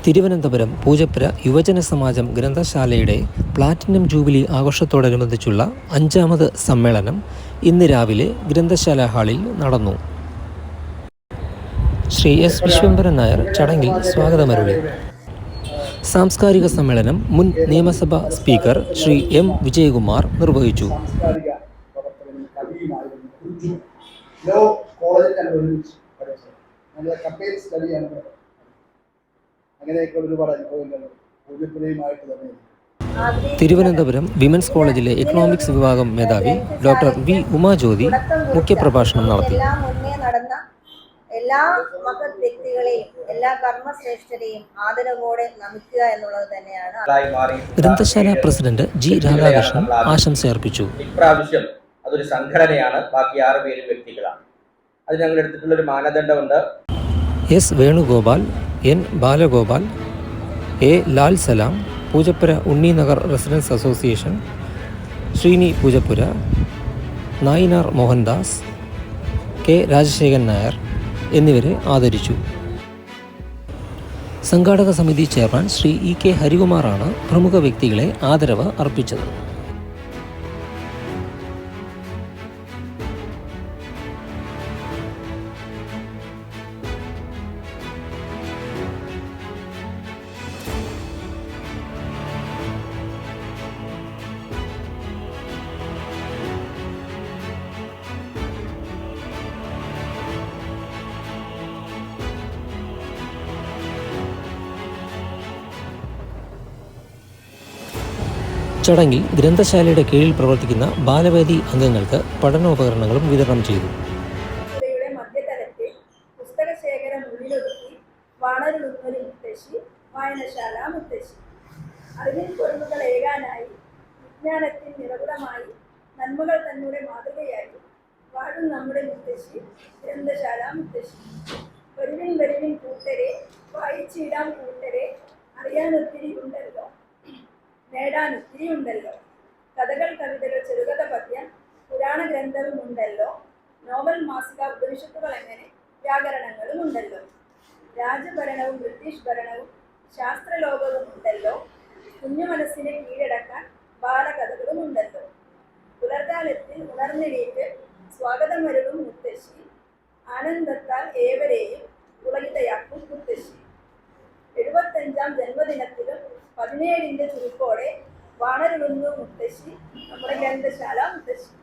തിരുവനന്തപുരം പൂജപ്പുര യുവജന സമാജം ഗ്രന്ഥശാലയുടെ platinum jubilee ആഘോഷത്തോടനുബന്ധിച്ചുള്ള 5ാമത് സമ്മേളനം ഇന്ന് രാവിലെ ഗ്രന്ഥശാല ഹാളിൽ നടന്നു. ശ്രീ എസ് വിശ്വംഭരൻ നായർ ചടങ്ങിൽ സ്വാഗതമരുളി. സാംസ്കാരിക സമ്മേളനം മുൻ നിയമസഭാ സ്പീക്കർ ശ്രീ എം വിജയകുമാർ നിർവഹിച്ചു. തിരുവനന്തപുരം വിമൻസ് കോളേജിലെ എക്കണോമിക്സ് വിഭാഗം മേധാവി ഡോക്ടർ വി ഉമാജ്യോതി മുഖ്യപ്രഭാഷണം നടത്തി. എല്ലാ മഹത് വ്യക്തികളെയും എല്ലാ കർമ്മശ്രേഷ്ഠരെയും ആദരവോടെ നമിക്കുക എന്നുള്ളത് തന്നെയാണ്. ഗ്രന്ഥശാല പ്രസിഡന്റ് ജി രാധാകൃഷ്ണൻ ആശംസ അർപ്പിച്ചു. ഇപ്രാവശ്യം അതൊരു സംഘടനയാണ്, ബാക്കി 6 പേരും വ്യക്തികളാണ്. അത് ഞങ്ങൾ എടുത്തിട്ടുള്ളൊരു മാനദണ്ഡമുണ്ട്. S Venugopal, N Balagopal, A Lal Salam, Poojappura Unninagar residents association, Sreeni Poojappura, Nayanar Mohandas, K Rajasekharan Nair എന്നിവരെ ആദരിച്ചു. സംഘാടക സമിതി ചെയർമാൻ ശ്രീ ഇ കെ ഹരികുമാറാണ് പ്രമുഖ വ്യക്തികളെ ആദരവ് അർപ്പിച്ചത്. ചടങ്ങിൽ ഗ്രന്ഥശാലയുടെ കീഴിൽ പ്രവർത്തിക്കുന്ന ബാലവേദി അംഗങ്ങൾക്ക് പഠനോപകരണങ്ങളും വിതരണം ചെയ്തു. മധ്യതലത്തിൽ പുസ്തകശേഖരം മുന്നിലൊതുക്കി വാണരുളുന്നൊരു മുത്തശ്ശി, വായനശാല മുത്തശ്ശി. അറിവിൻ പൊരുളുകൾ ഏകാനായി, വിജ്ഞാനത്തിൻ നിറകുടമായി, നന്മകൾ തന്നൂടെ മാതൃകയായി വാഴും നമ്മുടെ മുത്തശ്ശി, ഗ്രന്ഥശാല മുത്തശ്ശി. വരുവിൻ വരുവിൻ കൂട്ടരെ, വായിച്ചിടാം കൂട്ടരെ, അറിയാനൊത്തിരി ഉണ്ടല്ലോ, നേടാൻ ഒത്തിരി ഉണ്ടല്ലോ. കഥകൾ, കവിതകൾ, ചെറുകഥ, പദ്യം, പുരാണ ഗ്രന്ഥവും ഉണ്ടല്ലോ. നോവൽ, മാസിക, ഉപനിഷത്തുകൾ, എങ്ങനെ വ്യാകരണങ്ങളും ഉണ്ടല്ലോ. രാജഭരണവും ബ്രിട്ടീഷ് ഭരണവും ശാസ്ത്രലോകവും ഉണ്ടല്ലോ. കുഞ്ഞു മനസ്സിനെ കീഴടക്കാൻ ബാലകഥകളും ഉണ്ടല്ലോ. പുലർകാലത്തിൽ ഉണർന്നെണീറ്റ് സ്വാഗതമരുളും മുത്തശ്ശി, ആനന്ദത്താൽ ഏവരെയും പുളകിതയാക്കും മുത്തശ്ശി. 75ാം ജന്മദിനത്തിലും 17 ചുരുക്കോടെ വാണരുളുന്നു മുത്തശ്ശി, നമ്മുടെ ഗ്രന്ഥശാല മുത്തശ്ശി.